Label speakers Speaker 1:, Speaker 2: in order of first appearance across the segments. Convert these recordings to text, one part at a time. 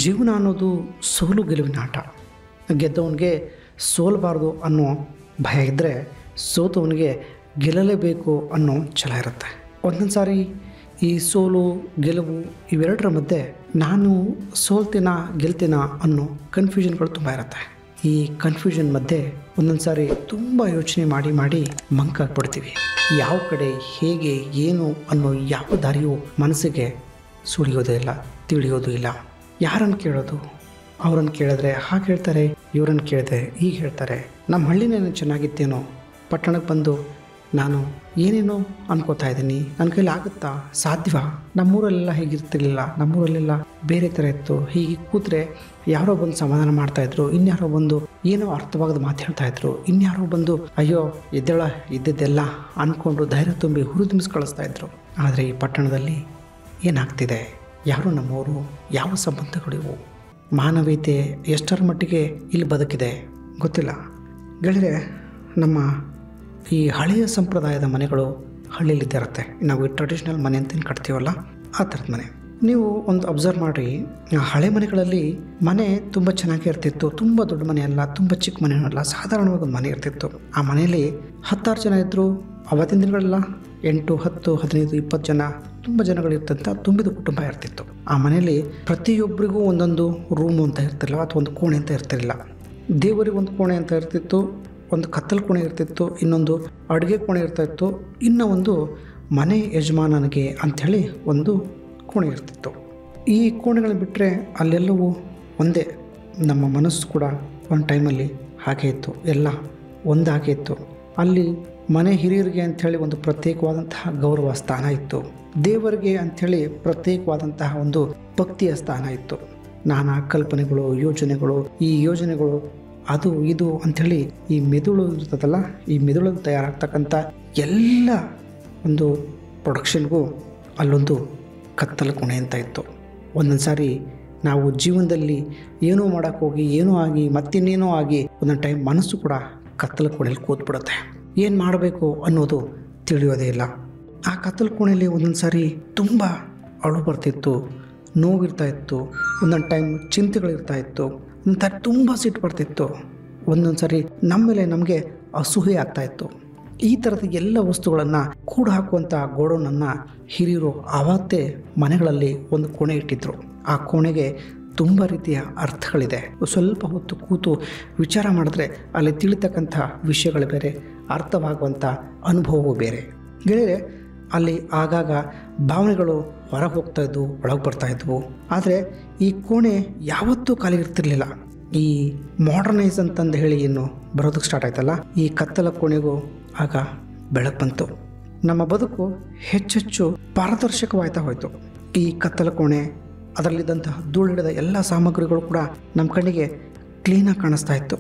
Speaker 1: ಜೀವನ ಅನ್ನೋದು ಸೋಲು ಗೆಲುವಿನ ಆಟ. ಗೆದ್ದವನಿಗೆ ಸೋಲಬಾರ್ದು ಅನ್ನೋ ಭಯ ಇದ್ದರೆ ಸೋತವನಿಗೆ ಗೆಲ್ಲಲೇಬೇಕು ಅನ್ನೋ ಛಲ ಇರುತ್ತೆ. ಒಂದೊಂದು ಸಾರಿ ಈ ಸೋಲು ಗೆಲುವು ಇವೆರಡರ ಮಧ್ಯೆ ನಾನು ಸೋಲ್ತೀನ ಗೆಲ್ತೀನ ಅನ್ನೋ ಕನ್ಫ್ಯೂಷನ್ಗಳು ತುಂಬ ಇರುತ್ತೆ. ಈ ಕನ್ಫ್ಯೂಷನ್ ಮಧ್ಯೆ ಒಂದೊಂದು ಸಾರಿ ತುಂಬ ಯೋಚನೆ ಮಾಡಿ ಮಾಡಿ ಮಂಕಾಗ್ಬಿಡ್ತೀವಿ. ಯಾವ ಕಡೆ ಹೇಗೆ ಏನು ಅನ್ನೋ ಯಾವ ದಾರಿಯೂ ಮನಸ್ಸಿಗೆ ಸುಳಿಯೋದೇ ಇಲ್ಲ, ತಿಳಿಯೋದು ಇಲ್ಲ. ಯಾರನ್ನು ಕೇಳೋದು? ಅವ್ರನ್ನ ಕೇಳಿದ್ರೆ ಹಾಗೆ ಹೇಳ್ತಾರೆ, ಇವ್ರನ್ನ ಕೇಳಿದ್ರೆ ಹೀಗೆ ಹೇಳ್ತಾರೆ. ನಮ್ಮ ಹಳ್ಳಿನೇನು ಚೆನ್ನಾಗಿತ್ತೇನೋ, ಪಟ್ಟಣಕ್ಕೆ ಬಂದು ನಾನು ಏನೇನೋ ಅನ್ಕೋತಾ ಇದ್ದೀನಿ, ನನ್ನ ಕೈಲಿ ಆಗುತ್ತಾ, ಸಾಧ್ಯವಾ? ನಮ್ಮೂರಲ್ಲೆಲ್ಲ ಹೀಗಿರ್ತಿರ್ಲಿಲ್ಲ, ನಮ್ಮೂರಲ್ಲೆಲ್ಲ ಬೇರೆ ಥರ ಇತ್ತು. ಹೀಗೆ ಕೂತ್ರೆ ಯಾರೋ ಬಂದು ಸಮಾಧಾನ ಮಾಡ್ತಾಯಿದ್ರು, ಇನ್ಯಾರೋ ಬಂದು ಏನೋ ಅರ್ಥವಾಗದ ಮಾತು ಹೇಳ್ತಾಯಿದ್ರು, ಇನ್ಯಾರೋ ಬಂದು ಅಯ್ಯೋ ಎದ್ದೇಳ ಇದ್ದದ್ದೆಲ್ಲ ಅಂದ್ಕೊಂಡು ಧೈರ್ಯ ತುಂಬಿ ಹುರಿದುಂಬಿಸಿ ಕಳಿಸ್ತಾಯಿದ್ರು. ಆದರೆ ಈ ಪಟ್ಟಣದಲ್ಲಿ ಏನಾಗ್ತಿದೆ? ಯಾರು ನಮ್ಮವರು? ಯಾವ ಸಂಬಂಧಗಳಿವು? ಮಾನವೀಯತೆ ಎಷ್ಟರ ಮಟ್ಟಿಗೆ ಇಲ್ಲಿ ಬದುಕಿದೆ ಗೊತ್ತಿಲ್ಲ. ಗೆಳೆಯರೆ, ನಮ್ಮ ಈ ಹಳೆಯ ಸಂಪ್ರದಾಯದ ಮನೆಗಳು ಹಳ್ಳಿಲಿದ್ದೇ ಇರುತ್ತೆ. ನಾವು ಈ ಟ್ರೆಡಿಷ್ನಲ್ ಮನೆ ಅಂತ ಕಟ್ತೀವಲ್ಲ, ಆ ಥರದ ಮನೆ. ನೀವು ಒಂದು ಅಬ್ಸರ್ವ್ ಮಾಡಿರಿ, ಹಳೆ ಮನೆಗಳಲ್ಲಿ ಮನೆ ತುಂಬ ಚೆನ್ನಾಗಿ ಇರ್ತಿತ್ತು. ತುಂಬ ದೊಡ್ಡ ಮನೆ ಅಲ್ಲ, ತುಂಬ ಚಿಕ್ಕ ಮನೆ ಅಲ್ಲ, ಸಾಧಾರಣವಾಗಿ ಒಂದು ಮನೆ ಇರ್ತಿತ್ತು. ಆ ಮನೆಯಲ್ಲಿ 10 ಜನ ಇದ್ದರು. ಅವತ್ತಿನ ದಿನಗಳೆಲ್ಲ 8, 10, 15, 20 ಜನ, ತುಂಬ ಜನಗಳಿರ್ತಂಥ ತುಂಬಿದ ಕುಟುಂಬ ಇರ್ತಿತ್ತು. ಆ ಮನೆಯಲ್ಲಿ ಪ್ರತಿಯೊಬ್ಬರಿಗೂ ಒಂದೊಂದು ರೂಮು ಅಂತ ಇರ್ತಿರಲಿಲ್ಲ, ಅಥವಾ ಒಂದು ಕೋಣೆ ಅಂತ ಇರ್ತಿರಲಿಲ್ಲ. ದೇವರಿಗೆ ಒಂದು ಕೋಣೆ ಅಂತ ಇರ್ತಿತ್ತು, ಒಂದು ಕತ್ತಲು ಕೋಣೆ ಇರ್ತಿತ್ತು, ಇನ್ನೊಂದು ಅಡುಗೆ ಕೋಣೆ ಇರ್ತಾಯಿತ್ತು, ಇನ್ನೂ ಒಂದು ಮನೆ ಯಜಮಾನನಿಗೆ ಅಂಥೇಳಿ ಒಂದು ಕೋಣೆ ಇರ್ತಿತ್ತು. ಈ ಕೋಣೆಗಳನ್ನ ಬಿಟ್ಟರೆ ಅಲ್ಲೆಲ್ಲವೂ ಒಂದೇ. ನಮ್ಮ ಮನಸ್ಸು ಕೂಡ ಒಂದು ಟೈಮಲ್ಲಿ ಹಾಗೆ ಇತ್ತು, ಎಲ್ಲ ಒಂದಾಗೆ ಇತ್ತು. ಅಲ್ಲಿ ಮನೆ ಹಿರಿಯರಿಗೆ ಅಂಥೇಳಿ ಒಂದು ಪ್ರತ್ಯೇಕವಾದಂತಹ ಗೌರವ ಸ್ಥಾನ ಇತ್ತು. ದೇವರಿಗೆ ಅಂಥೇಳಿ ಪ್ರತ್ಯೇಕವಾದಂತಹ ಒಂದು ಭಕ್ತಿಯ ಸ್ಥಾನ ಇತ್ತು. ನಾನಾ ಕಲ್ಪನೆಗಳು, ಯೋಜನೆಗಳು, ಈ ಯೋಜನೆಗಳು ಅದು ಇದು ಅಂಥೇಳಿ ಈ ಮೆದುಳು ಇರ್ತದಲ್ಲ, ಈ ಮೆದುಳಲ್ಲಿ ತಯಾರಾಗ್ತಕ್ಕಂಥ ಎಲ್ಲ ಒಂದು ಪ್ರೊಡಕ್ಷನ್ಗೂ ಅಲ್ಲೊಂದು ಕತ್ತಲು ಕೋಣೆ ಅಂತ ಇತ್ತು. ಒಂದೊಂದು ಸಾರಿ ನಾವು ಜೀವನದಲ್ಲಿ ಏನೋ ಮಾಡೋಕ್ಕೆ ಹೋಗಿ ಏನೋ ಆಗಿ ಮತ್ತಿನ್ನೇನೋ ಆಗಿ ಒಂದೊಂದು ಟೈಮ್ ಮನಸ್ಸು ಕೂಡ ಕತ್ತಲು ಕೋಣೆಯಲ್ಲಿ ಕೂತ್ಬಿಡುತ್ತೆ. ಏನು ಮಾಡಬೇಕು ಅನ್ನೋದು ತಿಳಿಯೋದೇ ಇಲ್ಲ. ಆ ಕತ್ತಲು ಕೋಣೆಯಲ್ಲಿ ಒಂದೊಂದು ಸಾರಿ ತುಂಬ ಅಳು ಬರ್ತಿತ್ತು, ನೋವಿರ್ತಾಯಿತ್ತು, ಒಂದೊಂದು ಟೈಮ್ ಚಿಂತೆಗಳಿರ್ತಾಯಿತ್ತು, ಒಂದೊಂದು ಸಾರಿ ತುಂಬ ಸಿಟ್ಟು ಬರ್ತಿತ್ತು, ಒಂದೊಂದು ಸಾರಿ ನಮ್ಮ ಮೇಲೆ ನಮಗೆ ಅಸೂಯೆ ಆಗ್ತಾಯಿತ್ತು. ಈ ಥರದ ಎಲ್ಲ ವಸ್ತುಗಳನ್ನು ಕೂಡ ಹಾಕುವಂಥ ಗೋಡೌನನ್ನು ಹಿರಿಯರು ಆವತ್ತೇ ಮನೆಗಳಲ್ಲಿ ಒಂದು ಕೋಣೆ ಇಟ್ಟಿದ್ರು. ಆ ಕೋಣೆಗೆ ತುಂಬ ರೀತಿಯ ಅರ್ಥಗಳಿದೆ. ಸ್ವಲ್ಪ ಹೊತ್ತು ಕೂತು ವಿಚಾರ ಮಾಡಿದ್ರೆ ಅಲ್ಲಿ ತಿಳಿತಕ್ಕಂಥ ವಿಷಯಗಳು ಬೇರೆ, ಅರ್ಥವಾಗುವಂಥ ಅನುಭವವೂ ಬೇರೆ. ಗೆಳೆಯರೆ, ಅಲ್ಲಿ ಆಗಾಗ ಭಾವನೆಗಳು ಹೊರಗೆ ಹೋಗ್ತಾಯಿದ್ವು, ಒಳಗೆ ಬರ್ತಾಯಿದ್ವು. ಆದರೆ ಈ ಕೋಣೆ ಯಾವತ್ತೂ ಖಾಲಿ ಇರ್ತಿರ್ಲಿಲ್ಲ. ಈ ಮಾಡರ್ನೈಸ್ ಅಂತಂದು ಹೇಳಿ ಏನು ಬರೋದಕ್ಕೆ ಸ್ಟಾರ್ಟ್ ಆಯ್ತಲ್ಲ, ಈ ಕತ್ತಲ ಕೋಣೆಗೂ ಆಗ ಬೆಳಕು ಬಂತು. ನಮ್ಮ ಬದುಕು ಹೆಚ್ಚೆಚ್ಚು ಪಾರದರ್ಶಕವಾಯ್ತಾ ಹೋಯಿತು. ಈ ಕತ್ತಲ ಕೋಣೆ, ಅದರಲ್ಲಿದ್ದಂತಹ ಧೂಳಿಡಿದ ಎಲ್ಲ ಸಾಮಗ್ರಿಗಳು ಕೂಡ ನಮ್ಮ ಕಣ್ಣಿಗೆ ಕ್ಲೀನಾಗಿ ಕಾಣಿಸ್ತಾ ಇತ್ತು.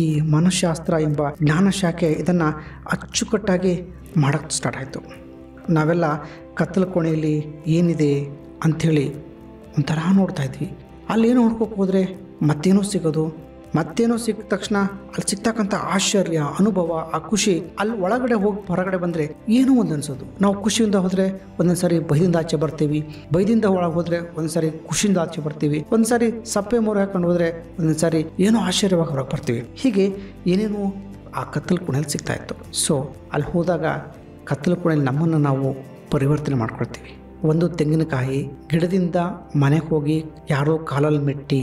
Speaker 1: ಈ ಮನಃಶಾಸ್ತ್ರ ಎಂಬ ಜ್ಞಾನ ಶಾಖೆ ಇದನ್ನು ಅಚ್ಚುಕಟ್ಟಾಗಿ ಮಾಡೋಕ್ಕೆ ಸ್ಟಾರ್ಟ್ ಆಯಿತು. ನಾವೆಲ್ಲ ಕತ್ತಲ ಕೋಣೆಯಲ್ಲಿ ಏನಿದೆ ಅಂಥೇಳಿ ಒಂಥರ ನೋಡ್ತಾ ಇದ್ವಿ. ಅಲ್ಲೇನೋ ಹುಡ್ಕೋಕೆ ಹೋದರೆ ಮತ್ತೇನೋ ಸಿಗೋದು, ಮತ್ತೇನೋ ಸಿಕ್ಕ ತಕ್ಷಣ ಅಲ್ಲಿ ಸಿಗ್ತಕ್ಕಂಥ ಆಶ್ಚರ್ಯ, ಅನುಭವ, ಆ ಖುಷಿ, ಅಲ್ಲಿ ಒಳಗಡೆ ಹೋಗಿ ಹೊರಗಡೆ ಬಂದರೆ ಏನೋ ಒಂದು ಅನಿಸೋದು. ನಾವು ಖುಷಿಯಿಂದ ಹೋದರೆ ಒಂದೊಂದು ಸಾರಿ ಭಯದಿಂದ ಆಚೆ ಬರ್ತೀವಿ, ಭಯದಿಂದ ಒಳಗೆ ಹೋದರೆ ಒಂದು ಸಾರಿ ಖುಷಿಯಿಂದ ಆಚೆ ಬರ್ತೀವಿ, ಒಂದು ಸಾರಿ ಸಪ್ಪೆ ಮೂರು ಹಾಕೊಂಡು ಹೋದರೆ ಒಂದೊಂದು ಸಾರಿ ಏನೋ ಆಶ್ಚರ್ಯವಾಗಿ ಹೊರಗೆ ಬರ್ತೀವಿ. ಹೀಗೆ ಏನೇನೋ ಆ ಕತ್ತಲು ಕೋಣೆಯಲ್ಲಿ ಸಿಗ್ತಾಯಿತ್ತು. ಸೊ ಅಲ್ಲಿ ಹೋದಾಗ ಕತ್ತಲು ಕೋಣೆಯಲ್ಲಿ ನಮ್ಮನ್ನು ನಾವು ಪರಿವರ್ತನೆ ಮಾಡ್ಕೊಳ್ತೀವಿ. ಒಂದು ತೆಂಗಿನಕಾಯಿ ಗಿಡದಿಂದ ಮನೆಗೆ ಹೋಗಿ ಯಾರೋ ಕಾಲಲ್ಲಿ ಮೆಟ್ಟಿ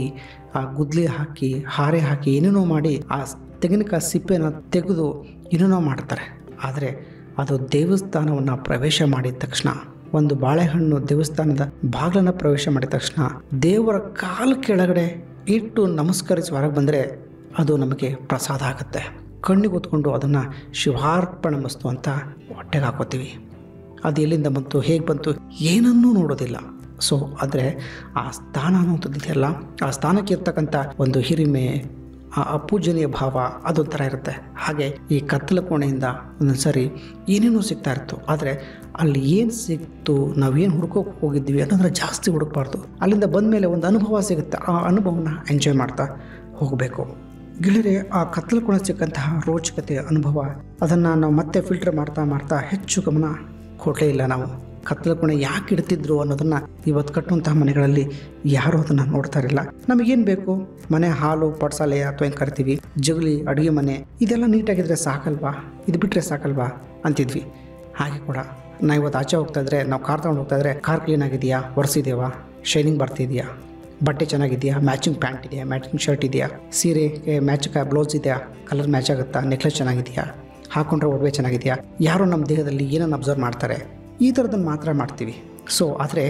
Speaker 1: ಆ ಗುದ್ಲಿ ಹಾಕಿ ಹಾರೆ ಹಾಕಿ ಏನೇನೋ ಮಾಡಿ ಆ ತೆಂಗಿನಕಾಯಿ ಸಿಪ್ಪೆನ ತೆಗೆದು ಏನೇನೋ ಮಾಡ್ತಾರೆ. ಆದರೆ ಅದು ದೇವಸ್ಥಾನವನ್ನು ಪ್ರವೇಶ ಮಾಡಿದ ತಕ್ಷಣ, ಒಂದು ಬಾಳೆಹಣ್ಣು ದೇವಸ್ಥಾನದ ಬಾಗಿಲನ್ನು ಪ್ರವೇಶ ಮಾಡಿದ ತಕ್ಷಣ ದೇವರ ಕಾಲು ಕೆಳಗಡೆ ಇಟ್ಟು ನಮಸ್ಕರಿಸಿ ಹೊರಗೆ ಬಂದರೆ ಅದು ನಮಗೆ ಪ್ರಸಾದ ಆಗುತ್ತೆ. ಕಣ್ಣಿಗೆ ಹೊತ್ಕೊಂಡು ಅದನ್ನು ಶಿವಾರ್ಪಣೆ ಮಸ್ತು ಅಂತ ಹೊಟ್ಟೆಗೆ ಹಾಕೋತೀವಿ. ಅದು ಎಲ್ಲಿಂದ ಬಂತು, ಹೇಗೆ ಬಂತು, ಏನನ್ನೂ ನೋಡೋದಿಲ್ಲ. ಸೊ ಆದರೆ ಆ ಸ್ಥಾನ ಅನ್ನೋಂಥದ್ದಿದೆಯಲ್ಲ, ಆ ಸ್ಥಾನಕ್ಕೆ ಇರ್ತಕ್ಕಂಥ ಒಂದು ಹಿರಿಮೆ, ಆ ಪೂಜನೀಯ ಭಾವ ಅದೊಂಥರ ಇರುತ್ತೆ. ಹಾಗೆ ಈ ಕತ್ತಲ ಕೋಣೆಯಿಂದ ಒಂದೊಂದು ಸಾರಿ ಏನೇನೋ ಸಿಗ್ತಾ ಇತ್ತು. ಆದರೆ ಅಲ್ಲಿ ಏನು ಸಿಕ್ತು, ನಾವೇನು ಹುಡ್ಕೋಕೆ ಹೋಗಿದ್ವಿ ಅನ್ನೋದ್ರೆ ಜಾಸ್ತಿ ಹುಡುಕಬಾರ್ದು. ಅಲ್ಲಿಂದ ಬಂದ ಮೇಲೆ ಒಂದು ಅನುಭವ ಸಿಗುತ್ತೆ, ಆ ಅನುಭವನ ಎಂಜಾಯ್ ಮಾಡ್ತಾ ಹೋಗಬೇಕು. ಗೆಳೆಯರೆ, ಆ ಕತ್ತಲು ಕೋಣೆ ಸಿಕ್ಕಂತಹ ರೋಚಕತೆ ಅನುಭವ ಅದನ್ನು ನಾವು ಮತ್ತೆ ಫಿಲ್ಟರ್ ಮಾಡ್ತಾ ಮಾಡ್ತಾ ಹೆಚ್ಚು ಗಮನ ಕೊಡಲೇ ಇಲ್ಲ. ನಾವು ಕತ್ತಲ ಕೋಣೆ ಯಾಕೆ ಇಡ್ತಿದ್ರು ಅನ್ನೋದನ್ನು ಇವತ್ತು ಕಟ್ಟುವಂತಹ ಮನೆಗಳಲ್ಲಿ ಯಾರೂ ಅದನ್ನು ನೋಡ್ತಾ ಇರಲಿಲ್ಲ. ನಮಗೇನು ಬೇಕು, ಮನೆ ಹಾಲು ಪಡ್ಸಾಲೆ ಅಥವಾ ಏನು ಕರಿತೀವಿ, ಜಗಲಿ, ಅಡುಗೆ ಮನೆ, ಇದೆಲ್ಲ ನೀಟಾಗಿದ್ದರೆ ಸಾಕಲ್ವಾ, ಇದು ಬಿಟ್ಟರೆ ಸಾಕಲ್ವಾ ಅಂತಿದ್ವಿ. ಹಾಗೆ ಕೂಡ ನಾವು ಇವತ್ತು ಆಚೆ ಹೋಗ್ತಾ ಇದ್ರೆ, ನಾವು ಕಾರ್ ತೊಗೊಂಡು ಹೋಗ್ತಾ ಇದ್ರೆ, ಕಾರ್ ಕ್ಲೀನ್ ಆಗಿದೆಯಾ, ಒರೆಸಿದೇವಾ, ಶೈನಿಂಗ್ ಬರ್ತಿದೆಯಾ, ಬಟ್ಟೆ ಚೆನ್ನಾಗಿದೆಯಾ, ಮ್ಯಾಚಿಂಗ್ ಪ್ಯಾಂಟ್ ಇದೆಯಾ, ಮ್ಯಾಚಿಂಗ್ ಶರ್ಟ್ ಇದೆಯಾ, ಸೀರೆಗೆ ಮ್ಯಾಚ್ ಬ್ಲೌಸ್ ಇದೆಯಾ, ಕಲರ್ ಮ್ಯಾಚ್ ಆಗುತ್ತಾ, ನೆಕ್ಲೆಸ್ ಚೆನ್ನಾಗಿದೆಯಾ, ಹಾಕೊಂಡ್ರೆ ಒಡವೆ ಚೆನ್ನಾಗಿದೆಯಾ, ಯಾರೋ ನಮ್ಮ ದೇಹದಲ್ಲಿ ಏನನ್ನು ಅಬ್ಸರ್ವ್ ಮಾಡ್ತಾರೆ, ಈ ಥರದನ್ನು ಮಾತ್ರ ಮಾಡ್ತೀವಿ. ಆದರೆ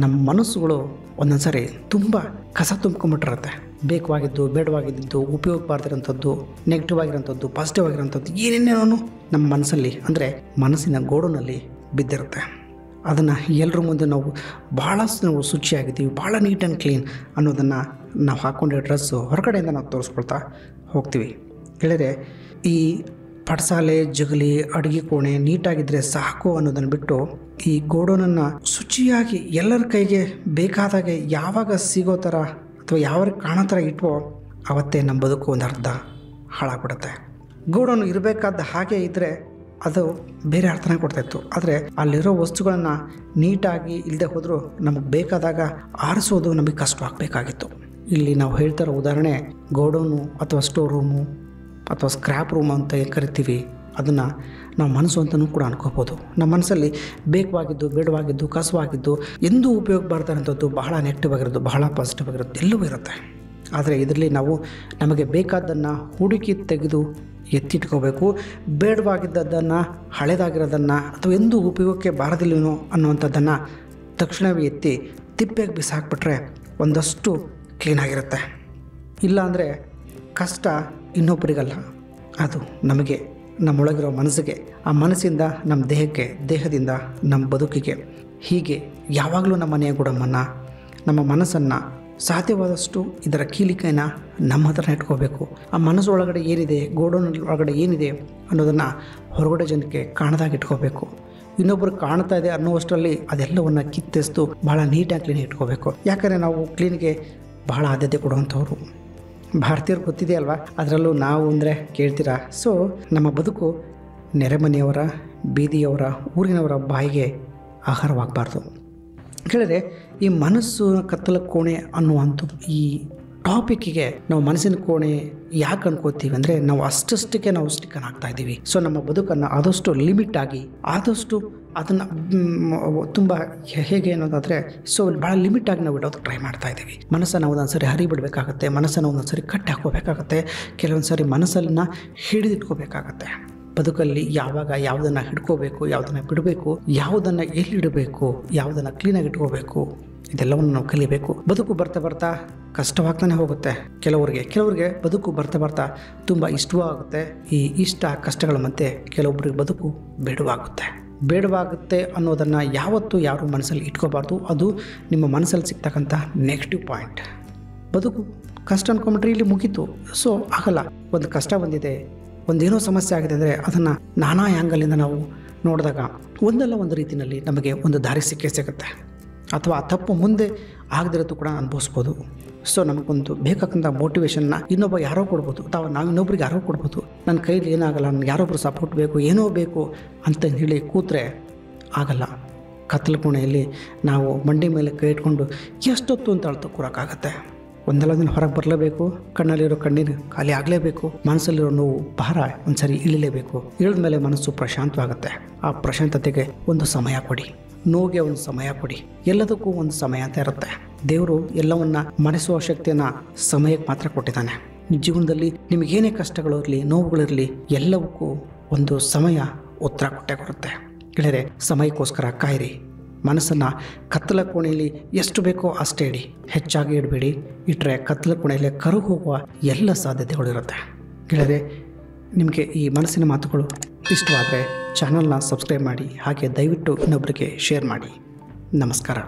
Speaker 1: ನಮ್ಮ ಮನಸ್ಸುಗಳು ಒಂದೊಂದು ಸಾರಿ ತುಂಬ ಕಸ ತುಂಬ್ಕೊಂಬಿಟ್ಟಿರುತ್ತೆ. ಬೇಕಾಗಿದ್ದು, ಬೇಡವಾಗಿದ್ದು, ಉಪಯೋಗಬಾರ್ದಿರೋಂಥದ್ದು, ನೆಗೆಟಿವ್ ಆಗಿರೋಂಥದ್ದು, ಪಾಸಿಟಿವ್ ಆಗಿರೋಂಥದ್ದು ಏನೇನೇನೋ ನಮ್ಮ ಮನಸ್ಸಲ್ಲಿ, ಅಂದರೆ ಮನಸ್ಸಿನ ಗೋಡನಲ್ಲಿ ಬಿದ್ದಿರುತ್ತೆ. ಅದನ್ನು ಎಲ್ಲರ ಮುಂದೆ ನಾವು ಭಾಳಷ್ಟು ನಾವು ಶುಚಿಯಾಗಿದ್ದೀವಿ, ಭಾಳ ನೀಟ್ ಆ್ಯಂಡ್ ಕ್ಲೀನ್ ಅನ್ನೋದನ್ನು ನಾವು ಹಾಕ್ಕೊಂಡಿರೋ ಡ್ರೆಸ್ಸು ಹೊರಗಡೆಯಿಂದ ನಾವು ತೋರಿಸ್ಕೊಳ್ತಾ ಹೋಗ್ತೀವಿ. ಹೇಳಿದರೆ ಈ ಪಡ್ಸಾಲೆ, ಜಗಲಿ, ಅಡುಗೆ ಕೋಣೆ ನೀಟಾಗಿದ್ದರೆ ಸಾಕು ಅನ್ನೋದನ್ನು ಬಿಟ್ಟು ಈ ಗೋಡನನ್ನು ಶುಚಿಯಾಗಿ ಎಲ್ಲರ ಕೈಗೆ ಬೇಕಾದಾಗೆ ಯಾವಾಗ ಸಿಗೋ ಥರ ಅಥವಾ ಯಾವ ಕಾಣೋ ಥರ ಇಟ್ವೋ ಅವತ್ತೇ ನಮ್ಮ ಬದುಕು ಒಂದು ಅರ್ಧ ಹಾಳಾಗ್ಬಿಡುತ್ತೆ. ಗೋಡನು ಇರಬೇಕಾದ ಹಾಗೆ ಇದ್ದರೆ ಅದು ಬೇರೆ ಅರ್ಥನೇ ಕೊಡ್ತಾಯಿತ್ತು. ಆದರೆ ಅಲ್ಲಿರೋ ವಸ್ತುಗಳನ್ನು ನೀಟಾಗಿ ಇಲ್ಲದೆ ಹೋದರೂ ನಮಗೆ ಬೇಕಾದಾಗ ಆರಿಸೋದು ನಮಗೆ ಕಷ್ಟವಾಗಬೇಕಾಗಿತ್ತು. ಇಲ್ಲಿ ನಾವು ಹೇಳ್ತಾ ಇರೋ ಉದಾಹರಣೆ ಗೋಡೌನು ಅಥವಾ ಸ್ಟೋರ್ ರೂಮು ಅಥವಾ ಸ್ಕ್ರ್ಯಾಪ್ ರೂಮ್ ಅಂತ ಏನು ಕರಿತೀವಿ, ಅದನ್ನು ನಾವು ಮನಸ್ಸು ಅಂತಲೂ ಕೂಡ ಅನ್ಕೋಬೋದು. ನಮ್ಮ ಮನಸ್ಸಲ್ಲಿ ಬೇಕಾಗಿದ್ದು, ಬೇಡವಾಗಿದ್ದು, ಕಸವಾಗಿದ್ದು, ಎಂದೂ ಉಪಯೋಗ ಬಾರ್ದಂಥದ್ದು, ಬಹಳ ನೆಗೆಟಿವ್ ಆಗಿರೋದು, ಬಹಳ ಪಾಸಿಟಿವ್ ಆಗಿರೋದು ಎಲ್ಲವೂ ಇರುತ್ತೆ. ಆದರೆ ಇದರಲ್ಲಿ ನಾವು ನಮಗೆ ಬೇಕಾದ್ದನ್ನು ಹುಡುಕಿ ತೆಗೆದು ಎತ್ತಿಟ್ಕೋಬೇಕು. ಬೇಡವಾಗಿದ್ದದ್ದನ್ನು, ಹಳೆದಾಗಿರೋದನ್ನು ಅಥವಾ ಎಂದೂ ಉಪಯೋಗಕ್ಕೆ ಬಾರದಿಲ್ವೇನೋ ಅನ್ನುವಂಥದ್ದನ್ನು ತಕ್ಷಣವೇ ಎತ್ತಿ ತಿಪ್ಪೆಗೆ ಬಿಸಾಕ್ಬಿಟ್ರೆ ಒಂದಷ್ಟು ಕ್ಲೀನಾಗಿರುತ್ತೆ. ಇಲ್ಲಾಂದರೆ ಕಷ್ಟ ಇನ್ನೊಬ್ಬರಿಗಲ್ಲ, ಅದು ನಮಗೆ, ನಮ್ಮೊಳಗಿರೋ ಮನಸ್ಸಿಗೆ, ಆ ಮನಸ್ಸಿಂದ ನಮ್ಮ ದೇಹಕ್ಕೆ, ದೇಹದಿಂದ ನಮ್ಮ ಬದುಕಿಗೆ. ಹೀಗೆ ಯಾವಾಗಲೂ ನಮ್ಮ ಮನೆಯ ಗುಡಮ್ಮನ್ನು, ನಮ್ಮ ಮನಸ್ಸನ್ನು ಸಾಧ್ಯವಾದಷ್ಟು ಇದರ ಕೀಲಿಕೆಯನ್ನು ನಮ್ಮ ಹತ್ರ ಇಟ್ಕೋಬೇಕು. ಆ ಮನಸ್ಸು ಒಳಗಡೆ ಏನಿದೆ, ಗೋಡೌನ್ ಒಳಗಡೆ ಏನಿದೆ ಅನ್ನೋದನ್ನು ಹೊರಗಡೆ ಜನಕ್ಕೆ ಕಾಣದಾಗಿ ಇಟ್ಕೋಬೇಕು. ಇನ್ನೊಬ್ಬರು ಕಾಣ್ತಾ ಇದೆ ಅನ್ನೋಷ್ಟರಲ್ಲಿ ಅದೆಲ್ಲವನ್ನು ಕಿತ್ತೆಸ್ತು ಭಾಳ ನೀಟಾಗಿ ಕ್ಲೀನ್ ಇಟ್ಕೋಬೇಕು. ಯಾಕಂದರೆ ನಾವು ಕ್ಲೀನ್ಗೆ ಬಹಳ ಆದ್ಯತೆ ಕೊಡುವಂಥವ್ರು ಭಾರತೀಯರು, ಗೊತ್ತಿದೆ ಅಲ್ವಾ. ಅದರಲ್ಲೂ ನಾವು ಅಂದರೆ ಕೇಳ್ತೀರಾ. ನಮ್ಮ ಬದುಕು ನೆರೆಮನೆಯವರ, ಬೀದಿಯವರ, ಊರಿನವರ ಬಾಯಿಗೆ ಆಹಾರವಾಗಬಾರ್ದು. ಹೇಳಿದ್ರೆ ಈ ಮನಸ್ಸು ಕತ್ತಲ ಕೋಣೆ ಅನ್ನುವಂಥದ್ದು, ಈ ಟಾಪಿಕ್ಕಿಗೆ ನಾವು ಮನಸ್ಸಿನ ಕೋಣೆ ಯಾಕೆ ಅನ್ಕೋತೀವಿ ಅಂದರೆ ನಾವು ಅಷ್ಟಕ್ಕೆ ನಾವು ಸ್ಟಿಕ್ಕನ್ ಆಗ್ತಾ ಇದ್ದೀವಿ. ನಮ್ಮ ಬದುಕನ್ನು ಆದಷ್ಟು ಲಿಮಿಟ್ ಆಗಿ, ಆದಷ್ಟು ಅದನ್ನು ತುಂಬ ಹೇಗೆ ಅನ್ನೋದಾದರೆ ಭಾಳ ಲಿಮಿಟಾಗಿ ನಾವು ಇಡೋದಕ್ಕೆ ಟ್ರೈ ಮಾಡ್ತಾ ಇದ್ದೀವಿ. ಮನಸ್ಸನ್ನು ಒಂದೊಂದು ಸರಿ ಹರಿಬಿಡಬೇಕಾಗತ್ತೆ, ಮನಸ್ಸನ್ನು ಒಂದೊಂದು ಸರಿ ಕಟ್ಟಿ ಹಾಕೋಬೇಕಾಗತ್ತೆ, ಕೆಲವೊಂದು ಸರಿ ಮನಸ್ಸನ್ನು ಹಿಡಿದಿಟ್ಕೋಬೇಕಾಗತ್ತೆ. ಬದುಕಲ್ಲಿ ಯಾವಾಗ ಯಾವುದನ್ನು ಹಿಡ್ಕೋಬೇಕು, ಯಾವುದನ್ನು ಬಿಡಬೇಕು, ಯಾವುದನ್ನು ಎಲ್ಲಿಡಬೇಕು, ಯಾವುದನ್ನು ಕ್ಲೀನಾಗಿ ಇಟ್ಕೋಬೇಕು, ಇದೆಲ್ಲವನ್ನು ನಾವು ಕಲಿಬೇಕು. ಬದುಕು ಬರ್ತಾ ಬರ್ತಾ ಕಷ್ಟವಾಗ್ತಾನೆ ಹೋಗುತ್ತೆ. ಕೆಲವರಿಗೆ ಬದುಕು ಬರ್ತಾ ಬರ್ತಾ ತುಂಬ ಇಷ್ಟವೂ ಆಗುತ್ತೆ. ಈ ಇಷ್ಟ ಕಷ್ಟಗಳ ಮಧ್ಯೆ ಕೆಲವೊಬ್ಬರಿಗೆ ಬದುಕು ಬೇಡವಾಗುತ್ತೆ ಅನ್ನೋದನ್ನು ಯಾವತ್ತೂ ಯಾರು ಮನಸ್ಸಲ್ಲಿ ಇಟ್ಕೋಬಾರ್ದು. ಅದು ನಿಮ್ಮ ಮನಸ್ಸಲ್ಲಿ ಸಿಗ್ತಕ್ಕಂಥ ನೆಗೆಟಿವ್ ಪಾಯಿಂಟ್. ಬದುಕು ಕಷ್ಟ ಅಂದ್ಕೊಂಬಿಟ್ರೆ ಇಲ್ಲಿ ಮುಗೀತು. ಆಗಲ್ಲ. ಒಂದು ಕಷ್ಟ ಬಂದಿದೆ, ಒಂದೇನೋ ಸಮಸ್ಯೆ ಆಗಿದೆ ಅಂದರೆ ಅದನ್ನು ನಾನಾ ಆ್ಯಂಗಲಿಂದ ನಾವು ನೋಡಿದಾಗ ಒಂದಲ್ಲ ಒಂದು ರೀತಿಯಲ್ಲಿ ನಮಗೆ ಒಂದು ದಾರಿ ಸಿಗುತ್ತೆ. ಅಥವಾ ಆ ತಪ್ಪು ಮುಂದೆ ಆಗದಿರೋದು ಕೂಡ ಅನುಭವಿಸ್ಬೋದು. ನಮಗೊಂದು ಬೇಕಾದಂಥ ಮೋಟಿವೇಶನ್ನ ಇನ್ನೊಬ್ಬ ಯಾರೋ ಕೊಡ್ಬೋದು, ಅಥವಾ ನಾವು ಇನ್ನೊಬ್ರಿಗೆ ಯಾರೋ ಕೊಡ್ಬೋದು. ನನ್ನ ಕೈಲಿ ಏನಾಗಲ್ಲ, ನನಗೆ ಯಾರೊಬ್ಬರು ಸಪೋರ್ಟ್ ಬೇಕು, ಏನೋ ಬೇಕು ಅಂತ ಹೇಳಿ ಕೂತ್ರೆ ಆಗಲ್ಲ. ಕತ್ತಲ ಕೋಣೆಯಲ್ಲಿ ನಾವು ಮಂಡಿ ಮೇಲೆ ಕೈ ಇಟ್ಕೊಂಡು ಎಷ್ಟೊತ್ತು ಅಂತ ಅಳ್ತಾ ಕೂರೋಕ್ಕಾಗತ್ತೆ. ಒಂದೆಲ್ಲ ದಿನ ಹೊರಗೆ ಬರಲೇಬೇಕು, ಕಣ್ಣಲ್ಲಿರೋ ಕಣ್ಣೀರು ಖಾಲಿ ಆಗಲೇಬೇಕು, ಮನಸ್ಸಲ್ಲಿರೋ ನೋವು ಭಾರ ಒಂದು ಸರಿ ಇಳಿಲೇಬೇಕು. ಇಳಿದ ಮೇಲೆ ಮನಸ್ಸು ಪ್ರಶಾಂತವಾಗುತ್ತೆ. ಆ ಪ್ರಶಾಂತತೆಗೆ ಒಂದು ಸಮಯ ಕೊಡಿ, ನೋವಿಗೆ ಒಂದು ಸಮಯ ಕೊಡಿ. ಎಲ್ಲದಕ್ಕೂ ಒಂದು ಸಮಯ ಅಂತ ಇರುತ್ತೆ. ದೇವರು ಎಲ್ಲವನ್ನ ಮರೆಸುವ ಶಕ್ತಿಯನ್ನು ಸಮಯಕ್ಕೆ ಮಾತ್ರ ಕೊಟ್ಟಿದ್ದಾನೆ. ಜೀವನದಲ್ಲಿ ನಿಮಗೇನೇ ಕಷ್ಟಗಳು ಇರಲಿ, ನೋವುಗಳಿರಲಿ, ಎಲ್ಲವಕ್ಕೂ ಒಂದು ಸಮಯ ಉತ್ತರ ಕೊಟ್ಟೇ ಕೊಡುತ್ತೆ. ಗೆಳೆಯರೆ, ಸಮಯಕ್ಕೋಸ್ಕರ ಕಾಯಿರಿ. ಮನಸ್ಸನ್ನು ಕತ್ತಲ ಕೋಣೆಯಲ್ಲಿ ಎಷ್ಟು ಬೇಕೋ ಅಷ್ಟೇ ಇಡಿ, ಹೆಚ್ಚಾಗಿ ಇಡಬೇಡಿ. ಇಟ್ಟರೆ ಕತ್ತಲ ಕೋಣೆಯಲ್ಲಿ ಕರಗಿ ಹೋಗುವ ಎಲ್ಲ ಸಾಧ್ಯತೆಗಳಿರುತ್ತೆ. ಗೆಳೆಯರೆ, ನಿಮಗೆ ಈ ಮನಸ್ಸಿನ ಮಾತುಗಳು ಇಷ್ಟವಾದರೆ ಚಾನಲ್ನ ಸಬ್ಸ್ಕ್ರೈಬ್ ಮಾಡಿ, ಹಾಗೆ ದಯವಿಟ್ಟು ಇನ್ನೊಬ್ಬರಿಗೆ ಶೇರ್ ಮಾಡಿ. ನಮಸ್ಕಾರ.